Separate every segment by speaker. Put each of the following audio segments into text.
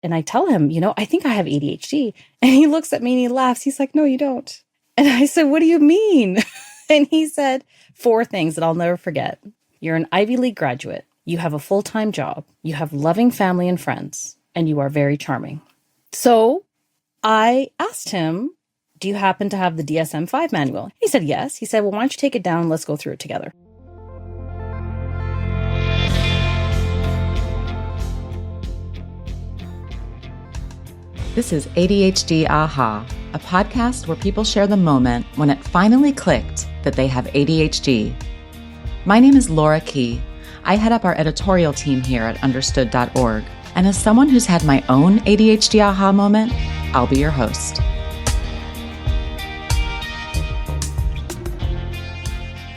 Speaker 1: And I tell him, I think I have ADHD. And he looks at me and he laughs. He's like, no, you don't. And I said, what do you mean? And he said, 4 things that I'll never forget. You're an Ivy League graduate. You have a full-time job. You have loving family and friends. And you are very charming. So I asked him, do you happen to have the DSM-5 manual? He said, yes. He said, well, why don't you take it down and let's go through it together.
Speaker 2: This is ADHD Aha, a podcast where people share the moment when it finally clicked that they have ADHD. My name is Laura Key. I head up our editorial team here at understood.org. And as someone who's had my own ADHD Aha moment, I'll be your host.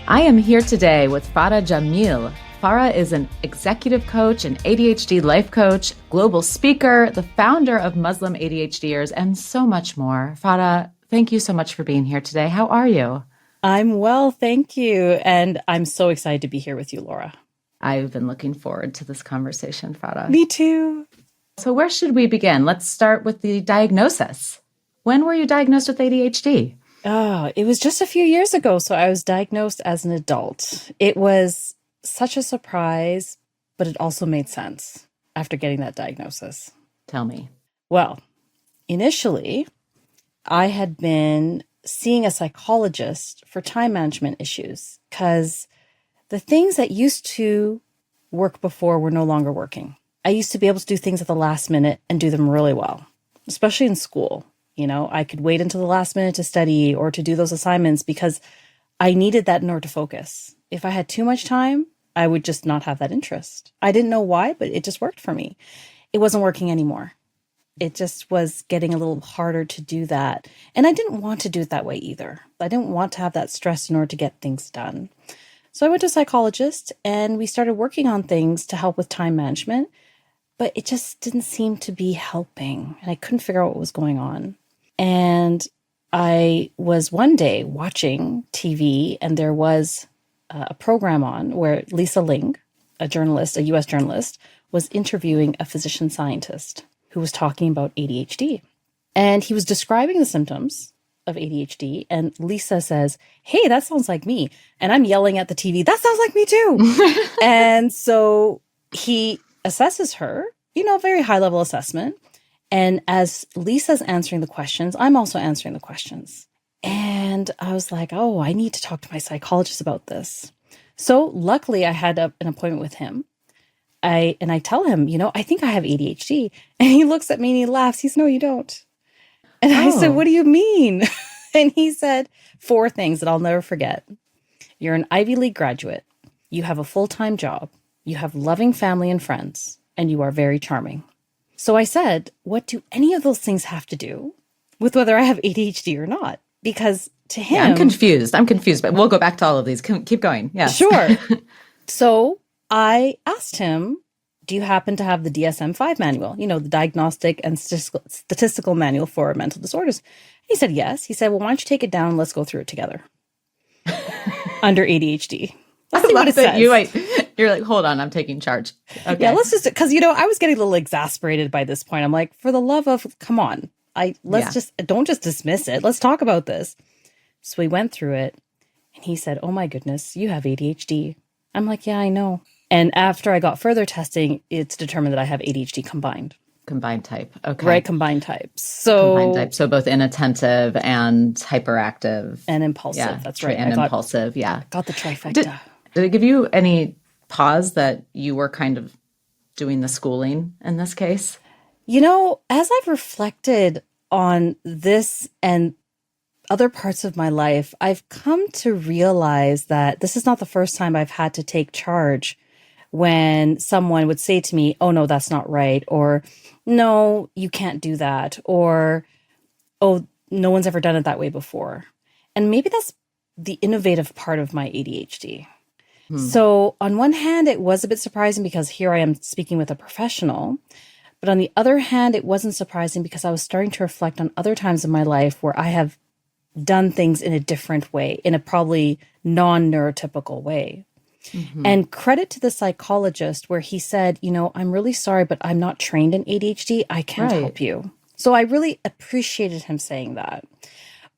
Speaker 2: I am here today with Farah Jamil. Farah is an executive coach, an ADHD life coach, global speaker, the founder of Muslim ADHDers, and so much more. Farah, thank you so much for being here today. How are you?
Speaker 1: I'm well, thank you. And I'm so excited to be here with you, Laura.
Speaker 2: I've been looking forward to this conversation, Farah.
Speaker 1: Me too.
Speaker 2: So where should we begin? Let's start with the diagnosis. When were you diagnosed with ADHD?
Speaker 1: Oh, it was just a few years ago. So I was diagnosed as an adult. It was such a surprise, but it also made sense after getting that diagnosis.
Speaker 2: Tell me.
Speaker 1: Well, initially, I had been seeing a psychologist for time management issues because the things that used to work before were no longer working. I used to be able to do things at the last minute and do them really well, especially in school. I could wait until the last minute to study or to do those assignments because I needed that in order to focus. If I had too much time, I would just not have that interest. I didn't know why, but it just worked for me. It wasn't working anymore. It just was getting a little harder to do that. And I didn't want to do it that way either. I didn't want to have that stress in order to get things done. So I went to a psychologist and we started working on things to help with time management, but it just didn't seem to be helping. And I couldn't figure out what was going on. And I was one day watching TV and there was a program on where Lisa Ling, a journalist, a US journalist, was interviewing a physician scientist who was talking about ADHD. And he was describing the symptoms of ADHD. And Lisa says, hey, that sounds like me. And I'm yelling at the TV, that sounds like me too. And so he assesses her, very high level assessment. And as Lisa's answering the questions, I'm also answering the questions. And I was like, oh, I need to talk to my psychologist about this. So luckily I had an appointment with him. I tell him, I think I have ADHD. And he looks at me and he laughs. He's, no, you don't. And I said, what do you mean? And he said, 4 things that I'll never forget. You're an Ivy League graduate. You have a full-time job. You have loving family and friends. And you are very charming. So I said, what do any of those things have to do with whether I have ADHD or not? Because to him...
Speaker 2: Yeah, I'm confused, but we'll go back to all of these. Keep going. Yes.
Speaker 1: Sure. So I asked him, do you happen to have the DSM-5 manual? The Diagnostic and Statistical Manual for Mental Disorders. He said, yes. He said, well, why don't you take it down and let's go through it together. Under ADHD. Let's see what it says.
Speaker 2: You're like, hold on, I'm taking charge. Okay.
Speaker 1: Yeah, let's just, because, I was getting a little exasperated by this point. I'm like, for the love of, come on. Don't just dismiss it. Let's talk about this. So we went through it and he said, oh my goodness, you have ADHD. I'm like, yeah, I know. And after I got further testing, it's determined that I have ADHD combined.
Speaker 2: Combined type. Okay.
Speaker 1: Right, combined type. So
Speaker 2: both inattentive and hyperactive.
Speaker 1: And impulsive.
Speaker 2: Yeah,
Speaker 1: that's right.
Speaker 2: Impulsive, yeah.
Speaker 1: Got the trifecta.
Speaker 2: Did it give you any pause that you were kind of doing the schooling in this case?
Speaker 1: As I've reflected on this and other parts of my life, I've come to realize that this is not the first time I've had to take charge when someone would say to me, oh, no, that's not right. Or, no, you can't do that. Or, oh, no one's ever done it that way before. And maybe that's the innovative part of my ADHD. So on one hand, it was a bit surprising because here I am speaking with a professional. But on the other hand, it wasn't surprising because I was starting to reflect on other times in my life where I have done things in a different way, in a probably non-neurotypical way. And credit to the psychologist where he said, I'm really sorry, but I'm not trained in ADHD. I can't help you. So I really appreciated him saying that.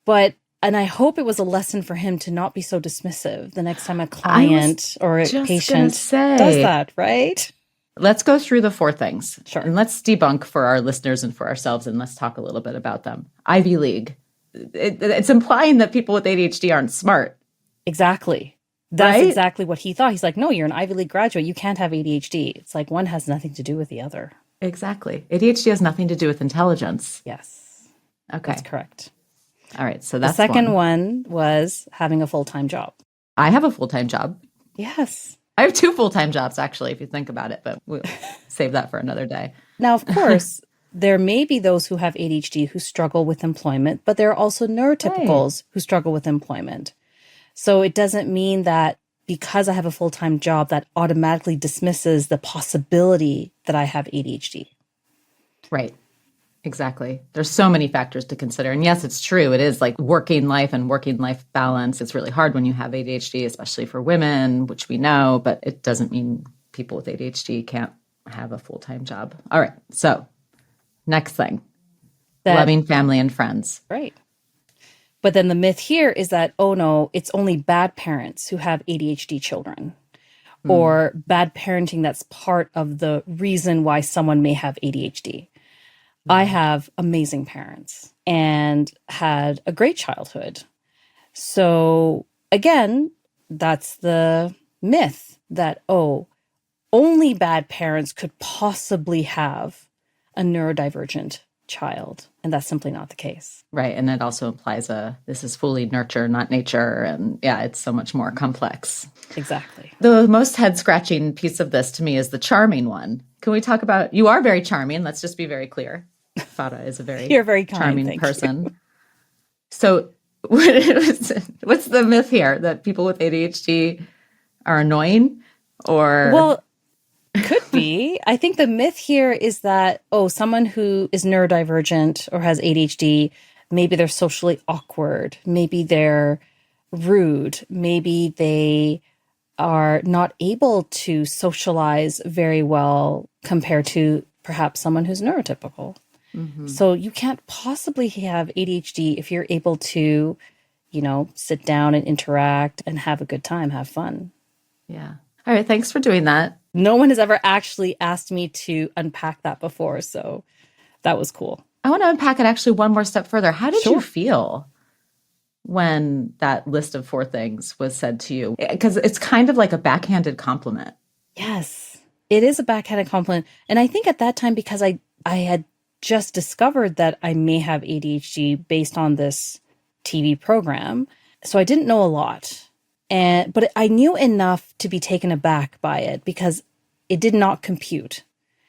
Speaker 1: And I hope it was a lesson for him to not be so dismissive the next time a client or a patient does that, right?
Speaker 2: Let's go through the 4 things.
Speaker 1: Sure.
Speaker 2: And let's debunk for our listeners and for ourselves, and let's talk a little bit about them. Ivy League. It's implying that people with ADHD aren't smart.
Speaker 1: Exactly. That's exactly what he thought. He's like, no, you're an Ivy League graduate. You can't have ADHD. It's like one has nothing to do with the other.
Speaker 2: Exactly. ADHD has nothing to do with intelligence.
Speaker 1: Yes.
Speaker 2: Okay.
Speaker 1: That's correct.
Speaker 2: All right. So that's
Speaker 1: the second one was having a full-time job.
Speaker 2: I have a full-time job.
Speaker 1: Yes.
Speaker 2: I have 2 full-time jobs, actually, if you think about it, but we'll save that for another day.
Speaker 1: Now, of course, there may be those who have ADHD who struggle with employment, but there are also neurotypicals who struggle with employment. So it doesn't mean that because I have a full-time job, that automatically dismisses the possibility that I have ADHD.
Speaker 2: Right. Exactly. There's so many factors to consider. And yes, it's true. It is like working life and working life balance. It's really hard when you have ADHD, especially for women, which we know, but it doesn't mean people with ADHD can't have a full-time job. All right. So next thing, loving family and friends.
Speaker 1: Right. But then the myth here is that, oh no, it's only bad parents who have ADHD children or bad parenting that's part of the reason why someone may have ADHD. I have amazing parents and had a great childhood. So again, that's the myth that, only bad parents could possibly have a neurodivergent child. And that's simply not the case.
Speaker 2: Right. And it also implies this is fully nurture, not nature. And yeah, it's so much more complex.
Speaker 1: Exactly.
Speaker 2: The most head-scratching piece of this to me is the charming one. Can we talk about, you are very charming. Let's just be very clear. Farah is a
Speaker 1: You're very
Speaker 2: charming person. So what's the myth here? That people with ADHD are annoying? Or
Speaker 1: well, could be. I think the myth here is that, someone who is neurodivergent or has ADHD, maybe they're socially awkward, maybe they're rude, maybe they are not able to socialize very well compared to perhaps someone who's neurotypical. So you can't possibly have ADHD if you're able to, sit down and interact and have a good time, have fun.
Speaker 2: Yeah. All right. Thanks for doing that.
Speaker 1: No one has ever actually asked me to unpack that before. So that was cool.
Speaker 2: I want to unpack it actually one more step further. How did you feel when that list of 4 things was said to you? Because it's kind of like a backhanded compliment.
Speaker 1: Yes, it is a backhanded compliment. And I think at that time, because I had just discovered that I may have ADHD based on this TV program. So I didn't know a lot. But I knew enough to be taken aback by it because it did not compute.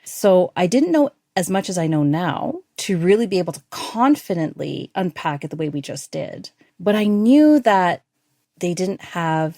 Speaker 1: So I didn't know as much as I know now to really be able to confidently unpack it the way we just did. But I knew that they didn't have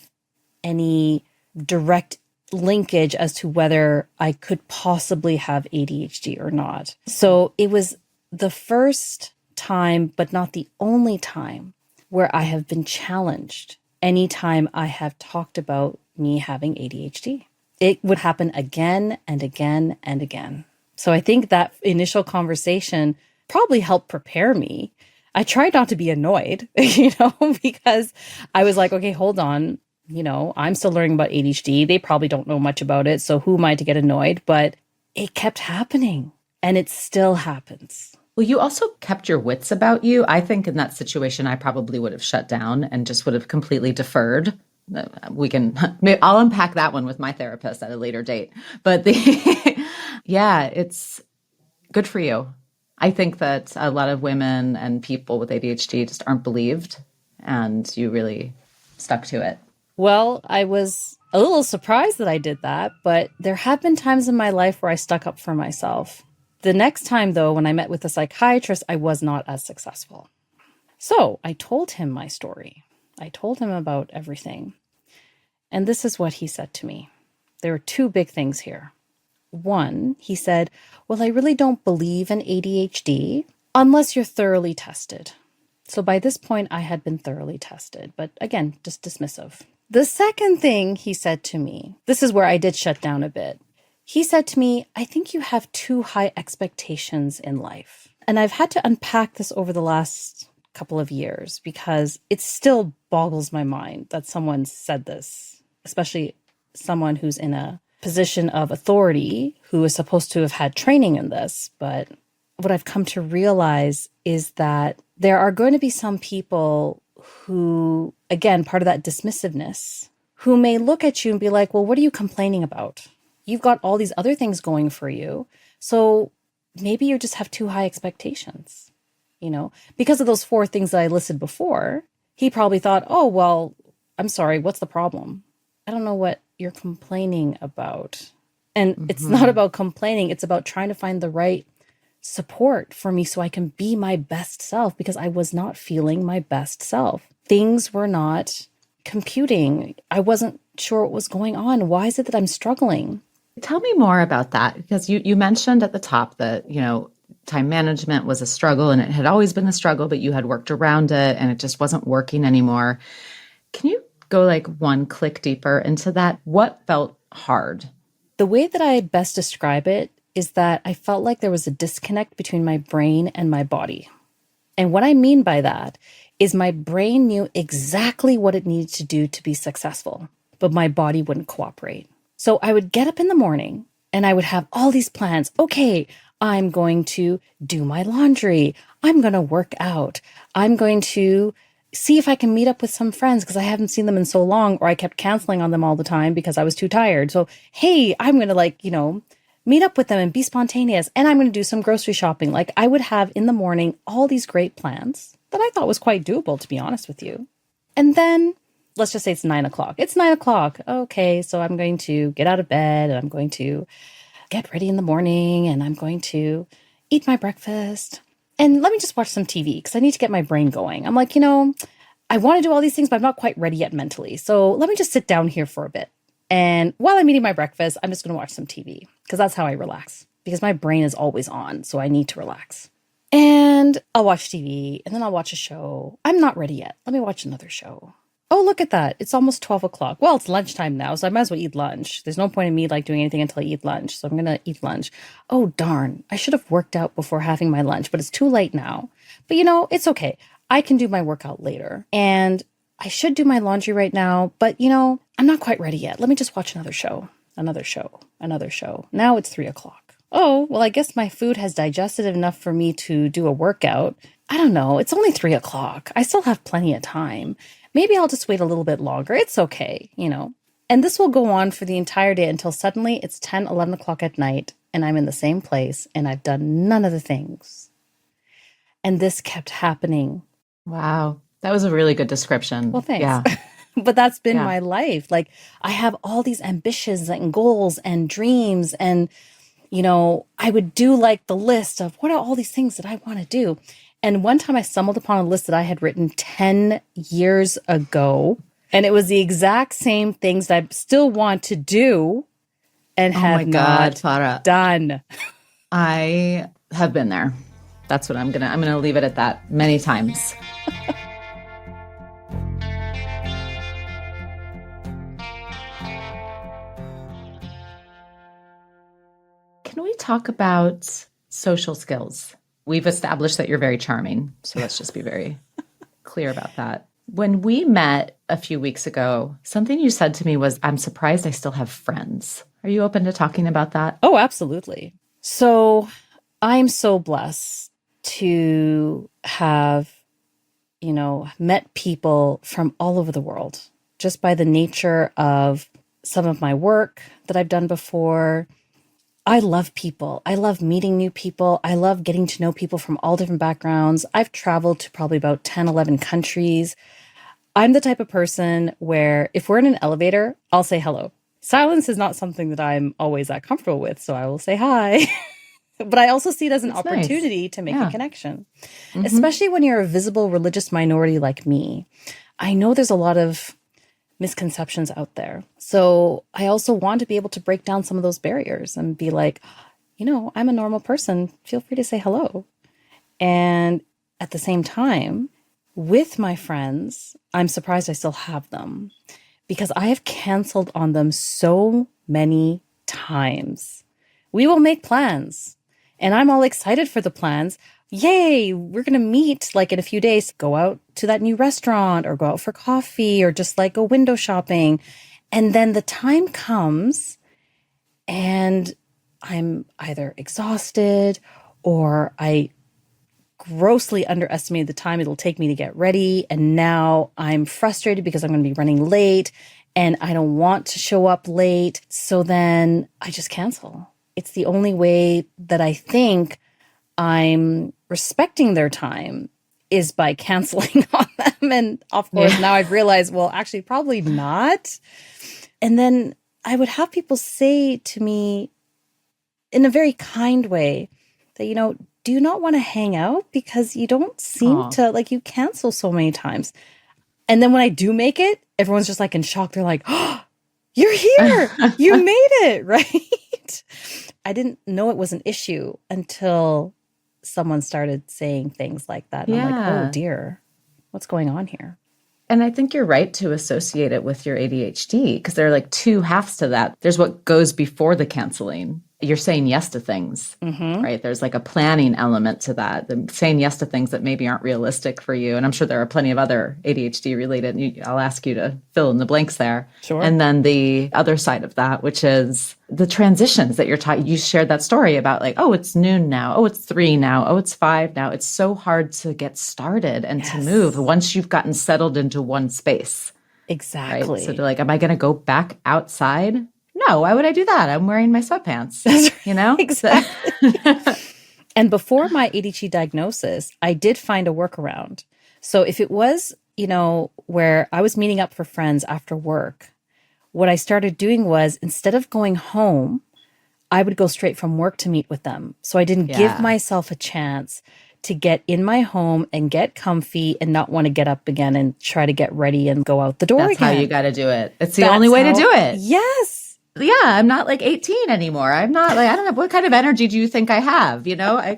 Speaker 1: any direct linkage as to whether I could possibly have ADHD or not. So it was the first time, but not the only time, where I have been challenged anytime I have talked about me having ADHD. It would happen again and again and again. So I think that initial conversation probably helped prepare me. I tried not to be annoyed, because I was like, okay, hold on. I'm still learning about ADHD. They probably don't know much about it. So who am I to get annoyed? But it kept happening and it still happens.
Speaker 2: Well, you also kept your wits about you. I think in that situation, I probably would have shut down and just would have completely deferred. I'll unpack that one with my therapist at a later date. But it's good for you. I think that a lot of women and people with ADHD just aren't believed, and you really stuck to it.
Speaker 1: Well, I was a little surprised that I did that, but there have been times in my life where I stuck up for myself. The next time, though, when I met with a psychiatrist, I was not as successful. So I told him my story. I told him about everything. And this is what he said to me. There are 2 big things here. One, he said, well, I really don't believe in ADHD unless you're thoroughly tested. So by this point, I had been thoroughly tested, but again, just dismissive. The second thing he said to me, this is where I did shut down a bit. He said to me, I think you have too high expectations in life. And I've had to unpack this over the last couple of years because it still boggles my mind that someone said this, especially someone who's in a position of authority who is supposed to have had training in this. But what I've come to realize is that there are going to be some people who, again, part of that dismissiveness, who may look at you and be like, well, what are you complaining about? You've got all these other things going for you. So maybe you just have too high expectations, because of those 4 things that I listed before. He probably thought, oh, well, I'm sorry, what's the problem? I don't know what you're complaining about. And it's not about complaining. It's about trying to find the right support for me so I can be my best self, because I was not feeling my best self. Things were not computing. I wasn't sure what was going on. Why is it that I'm struggling?
Speaker 2: Tell me more about that, because you mentioned at the top that, time management was a struggle and it had always been a struggle, but you had worked around it and it just wasn't working anymore. Can you go like one click deeper into that? What felt hard?
Speaker 1: The way that I best describe it is that I felt like there was a disconnect between my brain and my body. And what I mean by that is my brain knew exactly what it needed to do to be successful, but my body wouldn't cooperate. So I would get up in the morning and I would have all these plans. Okay, I'm going to do my laundry. I'm going to work out. I'm going to see if I can meet up with some friends because I haven't seen them in so long, or I kept canceling on them all the time because I was too tired. So, hey, I'm going to meet up with them and be spontaneous. And I'm going to do some grocery shopping. Like, I would have in the morning all these great plans that I thought was quite doable, to be honest with you. And then let's just say it's 9 o'clock. It's 9 o'clock. Okay, so I'm going to get out of bed and I'm going to get ready in the morning and I'm going to eat my breakfast. And let me just watch some TV because I need to get my brain going. I'm like, I want to do all these things, but I'm not quite ready yet mentally. So let me just sit down here for a bit. And while I'm eating my breakfast, I'm just going to watch some TV because that's how I relax, because my brain is always on. So I need to relax. And I'll watch TV and then I'll watch a show. I'm not ready yet. Let me watch another show. Oh, look at that. It's almost 12 o'clock. Well, it's lunchtime now, so I might as well eat lunch. There's no point in me doing anything until I eat lunch. So I'm going to eat lunch. Oh, darn. I should have worked out before having my lunch, but it's too late now. But it's okay. I can do my workout later. And I should do my laundry right now, but I'm not quite ready yet. Let me just watch another show. Now it's 3 o'clock. Oh, well, I guess my food has digested enough for me to do a workout. I don't know. It's only 3 o'clock. I still have plenty of time. Maybe I'll just wait a little bit longer. It's okay, And this will go on for the entire day until suddenly it's 10, 11 o'clock at night and I'm in the same place and I've done none of the things. And this kept happening.
Speaker 2: Wow. That was a really good description.
Speaker 1: Well, thanks.
Speaker 2: Yeah.
Speaker 1: But that's been my life. Like, I have all these ambitions and goals and dreams and, I would do the list of what are all these things that I want to do. And one time I stumbled upon a list that I had written 10 years ago. And it was the exact same things that I still want to do and have not
Speaker 2: Farah,
Speaker 1: done.
Speaker 2: I have been there. That's what I'm going to leave it at that many times. Can we talk about social skills? We've established that you're very charming, so let's just be very clear about that. When we met a few weeks ago, something you said to me was, I'm surprised I still have friends. Are you open to talking about that?
Speaker 1: Oh, absolutely. So I'm so blessed to have, met people from all over the world just by the nature of some of my work that I've done before. I love people. I love meeting new people. I love getting to know people from all different backgrounds. I've traveled to probably about 10, 11 countries. I'm the type of person where if we're in an elevator, I'll say hello. Silence is not something that I'm always that comfortable with, so I will say hi. But I also see it as an opportunity to make a connection, especially when you're a visible religious minority like me. I know there's a lot of misconceptions out there. So I also want to be able to break down some of those barriers and be like, I'm a normal person. Feel free to say hello. And at the same time, with my friends, I'm surprised I still have them because I have canceled on them so many times. We will make plans and I'm all excited for the plans. Yay, we're going to meet like in a few days, go out to that new restaurant or go out for coffee or just like go window shopping. And then the time comes and I'm either exhausted or I grossly underestimated the time it'll take me to get ready. And now I'm frustrated because I'm going to be running late and I don't want to show up late. So then I just cancel. It's the only way that I think I'm respecting their time is by canceling on them. And of course, now I've realized, well, actually, probably not. And then I would have people say to me in a very kind way that, do you not want to hang out? Because you don't seem to, like, you cancel so many times. And then when I do make it, everyone's just like in shock. They're like, oh, you're here. You made it, right? I didn't know it was an issue until someone started saying things like that. And I'm like, oh dear, what's going on here?
Speaker 2: And I think you're right to associate it with your ADHD because there are like two halves to that. There's what goes before the canceling. You're saying yes to things, right? There's like a planning element to that. The saying yes to things that maybe aren't realistic for you. And I'm sure there are plenty of other ADHD related. I'll ask you to fill in the blanks there.
Speaker 1: Sure.
Speaker 2: And then the other side of that, which is the transitions that you're taught. You shared that story about like, oh, it's noon now. Oh, it's 3 now. Oh, it's 5 now. It's so hard to get started and to move once you've gotten settled into one space.
Speaker 1: Exactly.
Speaker 2: Right? So they're like, am I going to go back outside? No, why would I do that? I'm wearing my sweatpants,
Speaker 1: Exactly. And before my ADHD diagnosis, I did find a workaround. So if it was, where I was meeting up for friends after work, what I started doing was instead of going home, I would go straight from work to meet with them. So I didn't give myself a chance to get in my home and get comfy and not want to get up again and try to get ready and go out the door again.
Speaker 2: That's how you got to do it. It's the only way to do it.
Speaker 1: Yes.
Speaker 2: Yeah, I'm not like 18 anymore. I'm not like, I don't know, what kind of energy do you think I have? I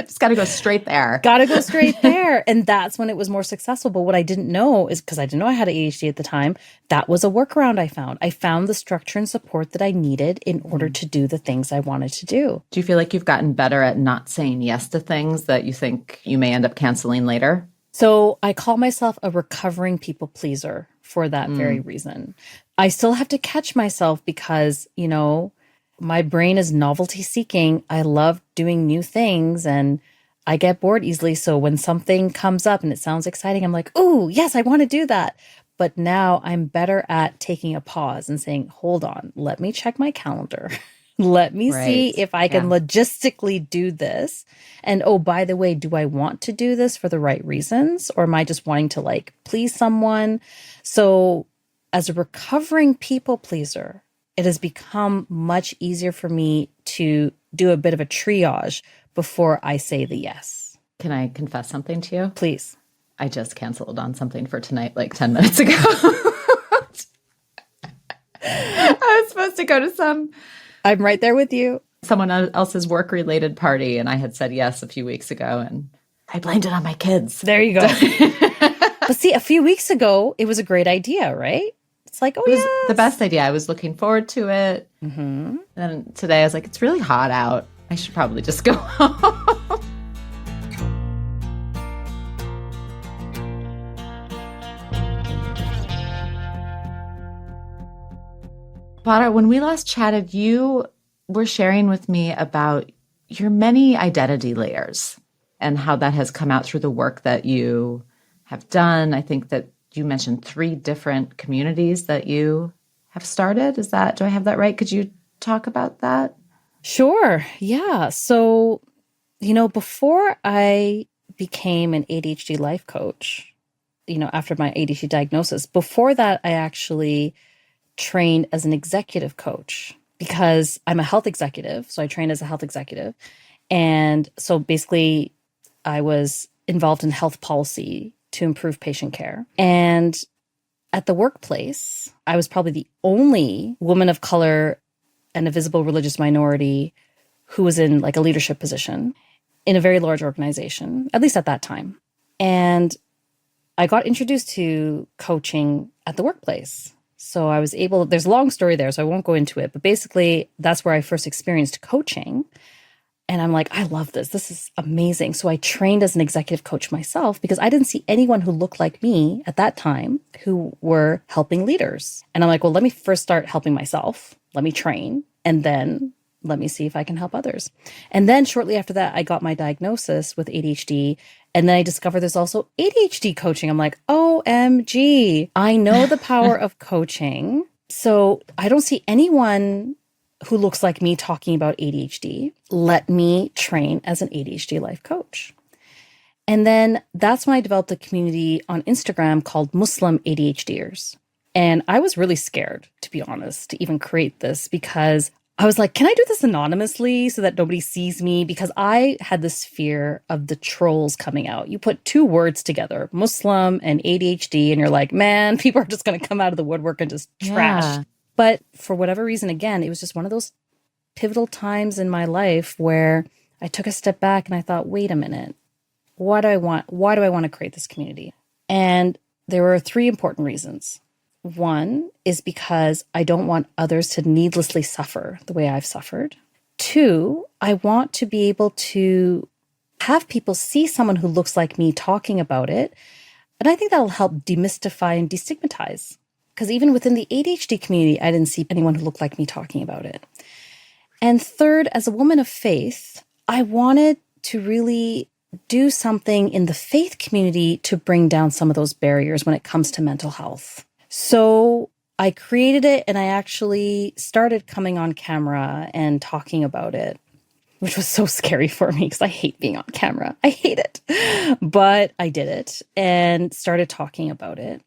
Speaker 2: just got to go straight there.
Speaker 1: Got to go straight there. And that's when it was more successful. But what I didn't know is because I didn't know I had ADHD at the time, that was a workaround I found. I found the structure and support that I needed in order to do the things I wanted to do.
Speaker 2: Do you feel like you've gotten better at not saying yes to things that you think you may end up canceling later?
Speaker 1: So I call myself a recovering people pleaser for that very reason. I still have to catch myself because, my brain is novelty seeking. I love doing new things and I get bored easily. So when something comes up and it sounds exciting, I'm like, oh, yes, I want to do that. But now I'm better at taking a pause and saying, hold on, let me check my calendar. Let me see if I can logistically do this. And oh, by the way, do I want to do this for the right reasons? Or am I just wanting to like please someone? So as a recovering people pleaser, it has become much easier for me to do a bit of a triage before I say the yes.
Speaker 2: Can I confess something to you?
Speaker 1: Please.
Speaker 2: I just canceled on something for tonight like 10 minutes ago. I was supposed to go to
Speaker 1: I'm right there with you.
Speaker 2: someone else's work-related party, and I had said yes a few weeks ago, and I blamed it on my kids.
Speaker 1: There you go. But see, a few weeks ago, it was a great idea, right? It's like, oh,
Speaker 2: It was
Speaker 1: yes.
Speaker 2: the best idea. I was looking forward to it.
Speaker 1: Mm-hmm.
Speaker 2: And today I was like, it's really hot out. I should probably just go home. Farah, when we last chatted, you were sharing with me about your many identity layers and how that has come out through the work that you have done. I think that you mentioned 3 different communities that you have started. Do I have that right? Could you talk about that?
Speaker 1: Sure. Yeah. So, before I became an ADHD life coach, after my ADHD diagnosis, before that, I actually trained as an executive coach because I'm a health executive. So I trained as a health executive. And so basically I was involved in health policy to improve patient care. And at the workplace, I was probably the only woman of color and a visible religious minority who was in like a leadership position in a very large organization, at least at that time. And I got introduced to coaching at the workplace. So I was able, there's a long story there, so I won't go into it, but basically that's where I first experienced coaching. And I'm like, I love this. This is amazing. So I trained as an executive coach myself because I didn't see anyone who looked like me at that time who were helping leaders. And I'm like, well, let me first start helping myself. Let me train. And then let me see if I can help others. And then shortly after that, I got my diagnosis with ADHD. And then I discovered there's also ADHD coaching. I'm like, OMG, I know the power of coaching. So I don't see anyone who looks like me talking about ADHD. Let me train as an ADHD life coach. And then that's when I developed a community on Instagram called Muslim ADHDers. And I was really scared, to be honest, to even create this because I was like, can I do this anonymously so that nobody sees me? Because I had this fear of the trolls coming out. You put two words together, Muslim and ADHD, and you're like, man, people are just going to come out of the woodwork and just trash.
Speaker 2: Yeah.
Speaker 1: But for whatever reason, again, it was just one of those pivotal times in my life where I took a step back and I thought, wait a minute, what do I want? Why do I want to create this community? And there were three important reasons. One is because I don't want others to needlessly suffer the way I've suffered. Two, I want to be able to have people see someone who looks like me talking about it. And I think that'll help demystify and destigmatize. Because even within the ADHD community, I didn't see anyone who looked like me talking about it. And third, as a woman of faith, I wanted to really do something in the faith community to bring down some of those barriers when it comes to mental health. So I created it and I actually started coming on camera and talking about it, which was so scary for me because I hate being on camera. I hate it. But I did it and started talking about it.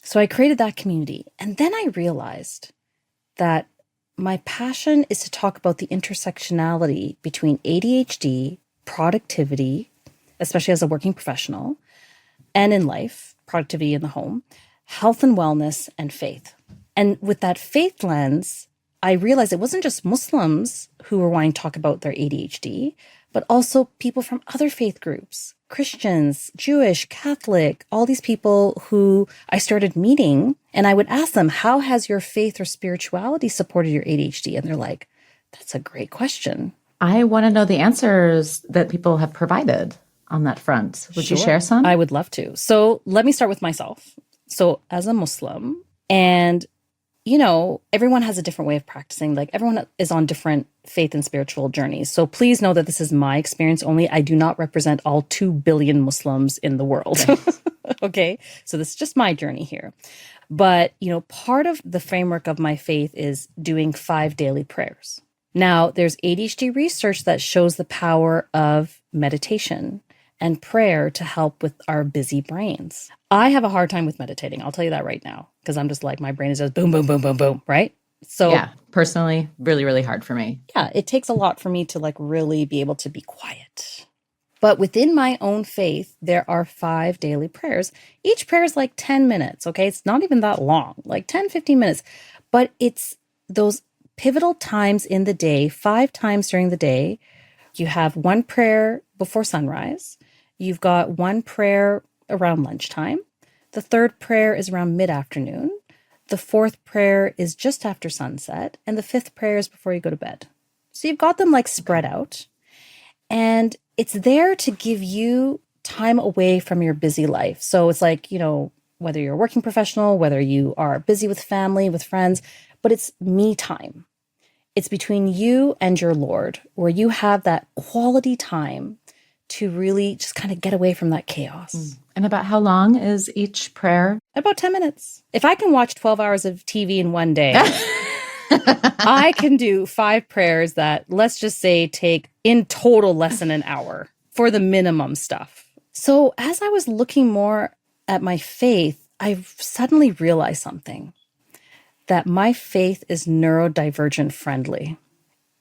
Speaker 1: So I created that community. And then I realized that my passion is to talk about the intersectionality between ADHD, productivity, especially as a working professional, and in life, productivity in the home, health and wellness, and faith. And with that faith lens, I realized it wasn't just Muslims who were wanting to talk about their ADHD, but also people from other faith groups, Christians, Jewish, Catholic, all these people who I started meeting. And I would ask them, how has your faith or spirituality supported your ADHD? And they're like, that's a great question.
Speaker 2: I want to know the answers that people have provided on that front. Would you share some?
Speaker 1: I would love to. So let me start with myself. So as a Muslim, and you know, everyone has a different way of practicing. Like everyone is on different faith and spiritual journeys. So please know that this is my experience only. I do not represent all 2 billion Muslims in the world. Okay. So this is just my journey here. But, you know, part of the framework of my faith is doing 5 daily prayers. Now, there's ADHD research that shows the power of meditation and prayer to help with our busy brains. I have a hard time with meditating. I'll tell you that right now, because I'm just like, my brain is just boom, boom, boom, boom, boom, right? So
Speaker 2: yeah, personally, really, really hard for me.
Speaker 1: Yeah, it takes a lot for me to like really be able to be quiet. But within my own faith, there are 5 daily prayers. Each prayer is like 10 minutes, okay? It's not even that long, like 10, 15 minutes. But it's those pivotal times in the day, 5 times during the day. You have 1 prayer before sunrise. You've got 1 prayer around lunchtime. The 3rd prayer is around mid-afternoon. The 4th prayer is just after sunset. And the 5th prayer is before you go to bed. So you've got them like spread out. And it's there to give you time away from your busy life. So it's like, you know, whether you're a working professional, whether you are busy with family, with friends, but it's me time. It's between you and your Lord, where you have that quality time to really just kind of get away from that chaos.
Speaker 2: And about how long is each prayer?
Speaker 1: About 10 minutes. If I can watch 12 hours of TV in one day, I can do 5 prayers that, let's just say, take in total less than an hour for the minimum stuff. So as I was looking more at my faith, I suddenly realized something, that my faith is neurodivergent friendly.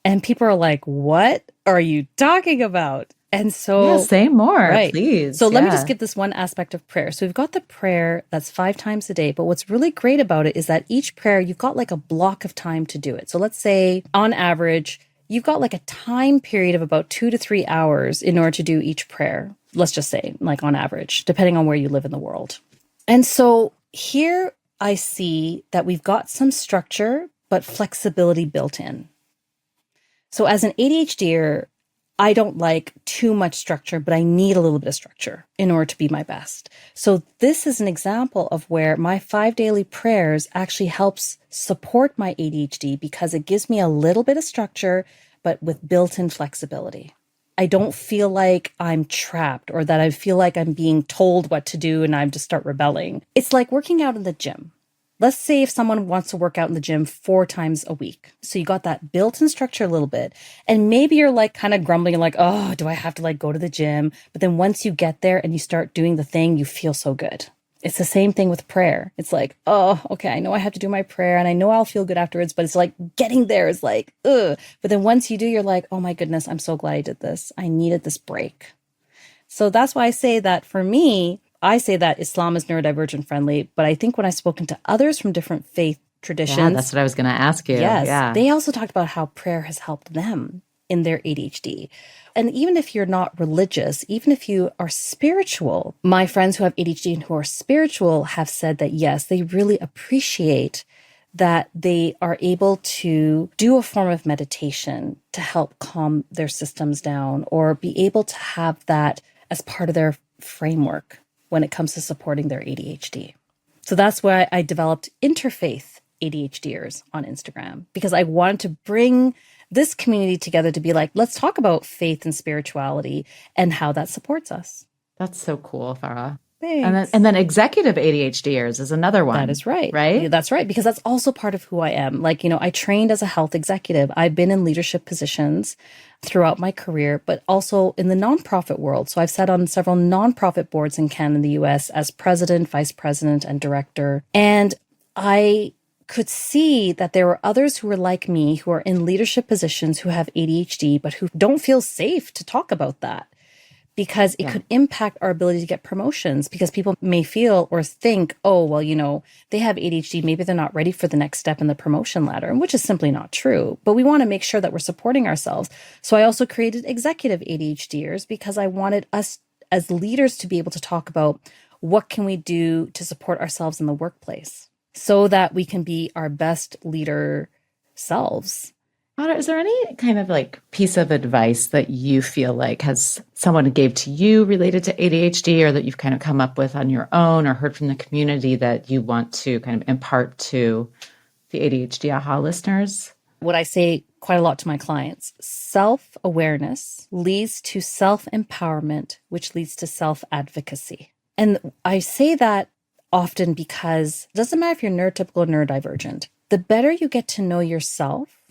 Speaker 1: And people are like, what are you talking about? And so,
Speaker 2: yeah, say more, please.
Speaker 1: So let me just give this one aspect of prayer. So we've got the prayer that's 5 times a day. But what's really great about it is that each prayer, you've got like a block of time to do it. So let's say on average, you've got like a time period of about 2 to 3 hours in order to do each prayer. Let's just say, like on average, depending on where you live in the world. And so here I see that we've got some structure, but flexibility built in. So as an ADHDer, I don't like too much structure, but I need a little bit of structure in order to be my best. So this is an example of where my 5 daily prayers actually helps support my ADHD because it gives me a little bit of structure, but with built-in flexibility. I don't feel like I'm trapped or that I feel like I'm being told what to do and I just start rebelling. It's like working out in the gym. Let's say if someone wants to work out in the gym 4 times a week. So you got that built-in structure a little bit. And maybe you're like kind of grumbling like, oh, do I have to like go to the gym? But then once you get there and you start doing the thing, you feel so good. It's the same thing with prayer. It's like, oh, okay, I know I have to do my prayer and I know I'll feel good afterwards, but it's like getting there is like, ugh. But then once you do, you're like, oh my goodness, I'm so glad I did this. I needed this break. So that's why I say that for me, I say that Islam is neurodivergent friendly, but I think when I've spoken to others from different faith traditions.
Speaker 2: Yeah, that's what I was going to ask you.
Speaker 1: Yes,
Speaker 2: yeah.
Speaker 1: They also talked about how prayer has helped them in their ADHD. And even if you're not religious, even if you are spiritual, my friends who have ADHD and who are spiritual have said that, yes, they really appreciate that they are able to do a form of meditation to help calm their systems down or be able to have that as part of their framework when it comes to supporting their ADHD. So that's why I developed Interfaith ADHDers on Instagram, because I wanted to bring this community together to be like, let's talk about faith and spirituality and how that supports us.
Speaker 2: That's so cool, Farah.
Speaker 1: Thanks.
Speaker 2: And then executive ADHDers is another one.
Speaker 1: That is right.
Speaker 2: Right?
Speaker 1: Yeah, that's right. Because that's also part of who I am. Like, I trained as a health executive. I've been in leadership positions throughout my career, but also in the nonprofit world. So I've sat on several nonprofit boards in Canada and the US as president, vice president, and director. And I could see that there were others who were like me, who are in leadership positions, who have ADHD, but who don't feel safe to talk about that, because it could impact our ability to get promotions, because people may feel or think, oh, well, they have ADHD. Maybe they're not ready for the next step in the promotion ladder, which is simply not true. But we want to make sure that we're supporting ourselves. So I also created executive ADHDers because I wanted us as leaders to be able to talk about what can we do to support ourselves in the workplace so that we can be our best leader selves.
Speaker 2: Is there any kind of like piece of advice that you feel like someone gave to you related to ADHD, or that you've kind of come up with on your own or heard from the community that you want to kind of impart to the ADHD Aha listeners?
Speaker 1: What I say quite a lot to my clients, self-awareness leads to self-empowerment, which leads to self-advocacy. And I say that often because it doesn't matter if you're neurotypical or neurodivergent. The better you get to know yourself,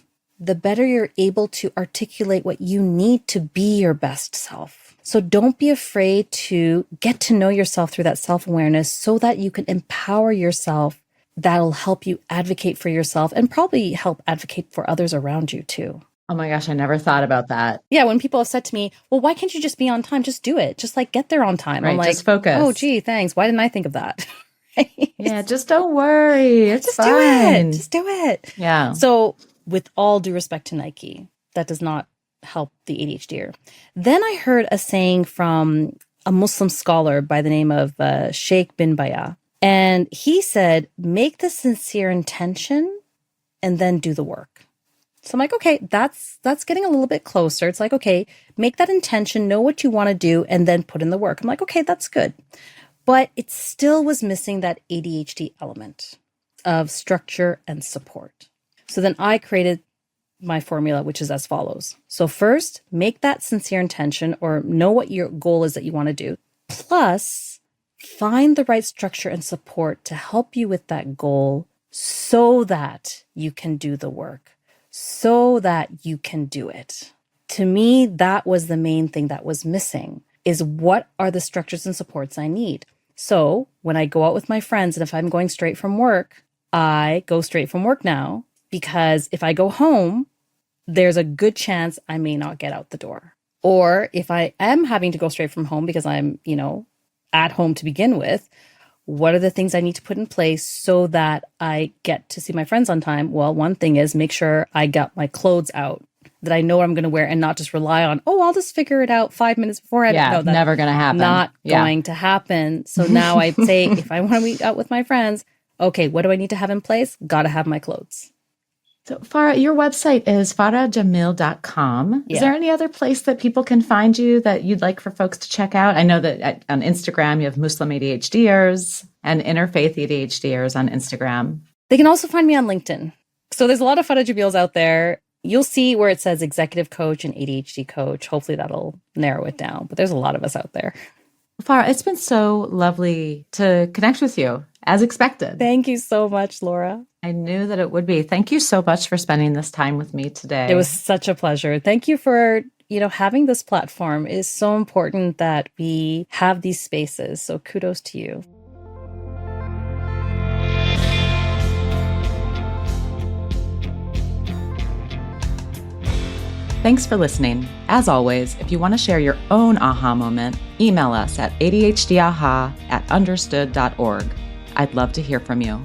Speaker 1: the better you're able to articulate what you need to be your best self. So don't be afraid to get to know yourself through that self-awareness so that you can empower yourself. That'll help you advocate for yourself and probably help advocate for others around you too.
Speaker 2: Oh my gosh, I never thought about that.
Speaker 1: Yeah, when people have said to me, well, why can't you just be on time? Just do it. Just like get there on time.
Speaker 2: Right,
Speaker 1: I'm like,
Speaker 2: just focus.
Speaker 1: Oh, gee, thanks. Why didn't I think of that?
Speaker 2: Yeah, just don't worry. It's
Speaker 1: just
Speaker 2: fine.
Speaker 1: Just do it.
Speaker 2: Yeah.
Speaker 1: So with all due respect to Nike, that does not help the ADHDer. Then I heard a saying from a Muslim scholar by the name of Sheikh bin Baya. And he said, make the sincere intention and then do the work. So I'm like, okay, that's getting a little bit closer. It's like, okay, make that intention, know what you want to do, and then put in the work. I'm like, okay, that's good. But it still was missing that ADHD element of structure and support. So then I created my formula, which is as follows. So first, make that sincere intention or know what your goal is that you want to do. Plus, find the right structure and support to help you with that goal so that you can do the work, so that you can do it. To me, that was the main thing that was missing, is what are the structures and supports I need? So when I go out with my friends and if I'm going straight from work, I go straight from work now, because if I go home, there's a good chance I may not get out the door. Or if I am having to go straight from home because I'm, at home to begin with, what are the things I need to put in place so that I get to see my friends on time? Well, one thing is make sure I got my clothes out that I know what I'm going to wear and not just rely on, oh, I'll just figure it out 5 minutes before.
Speaker 2: Yeah,
Speaker 1: No, that's
Speaker 2: never going to happen.
Speaker 1: Not going to happen. So now I'd say if I want to meet out with my friends, okay, what do I need to have in place? Got to have my clothes.
Speaker 2: So Farah, your website is farahjamil.com.
Speaker 1: Yeah.
Speaker 2: Is there any other place that people can find you that you'd like for folks to check out? I know that on Instagram, you have Muslim ADHDers and Interfaith ADHDers on Instagram.
Speaker 1: They can also find me on LinkedIn. So there's a lot of Farah Jamils out there. You'll see where it says executive coach and ADHD coach. Hopefully that'll narrow it down. But there's a lot of us out there.
Speaker 2: Farah, it's been so lovely to connect with you, as expected.
Speaker 1: Thank you so much, Laura.
Speaker 2: I knew that it would be. Thank you so much for spending this time with me today.
Speaker 1: It was such a pleasure. Thank you for, having this platform. It is so important that we have these spaces. So kudos to you.
Speaker 2: Thanks for listening. As always, if you want to share your own aha moment, email us at adhdaha@understood.org. I'd love to hear from you.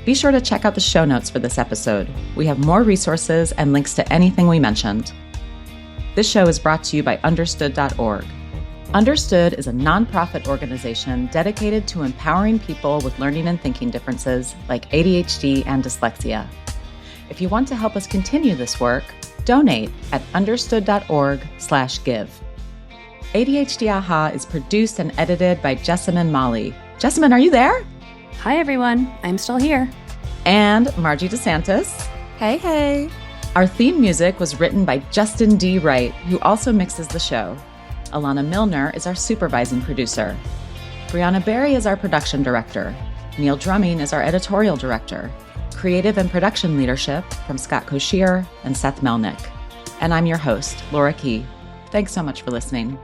Speaker 2: Be sure to check out the show notes for this episode. We have more resources and links to anything we mentioned. This show is brought to you by understood.org. Understood is a nonprofit organization dedicated to empowering people with learning and thinking differences like ADHD and dyslexia. If you want to help us continue this work, donate at understood.org/give. ADHD Aha is produced and edited by Jessamine Molly. Jessamine, are you there?
Speaker 3: Hi, everyone. I'm still here.
Speaker 2: And Margie DeSantis.
Speaker 3: Hey, hey.
Speaker 2: Our theme music was written by Justin D. Wright, who also mixes the show. Alana Milner is our supervising producer. Brianna Berry is our production director. Neil Drumming is our editorial director. Creative and production leadership from Scott Koshier and Seth Melnick. And I'm your host, Laura Key. Thanks so much for listening.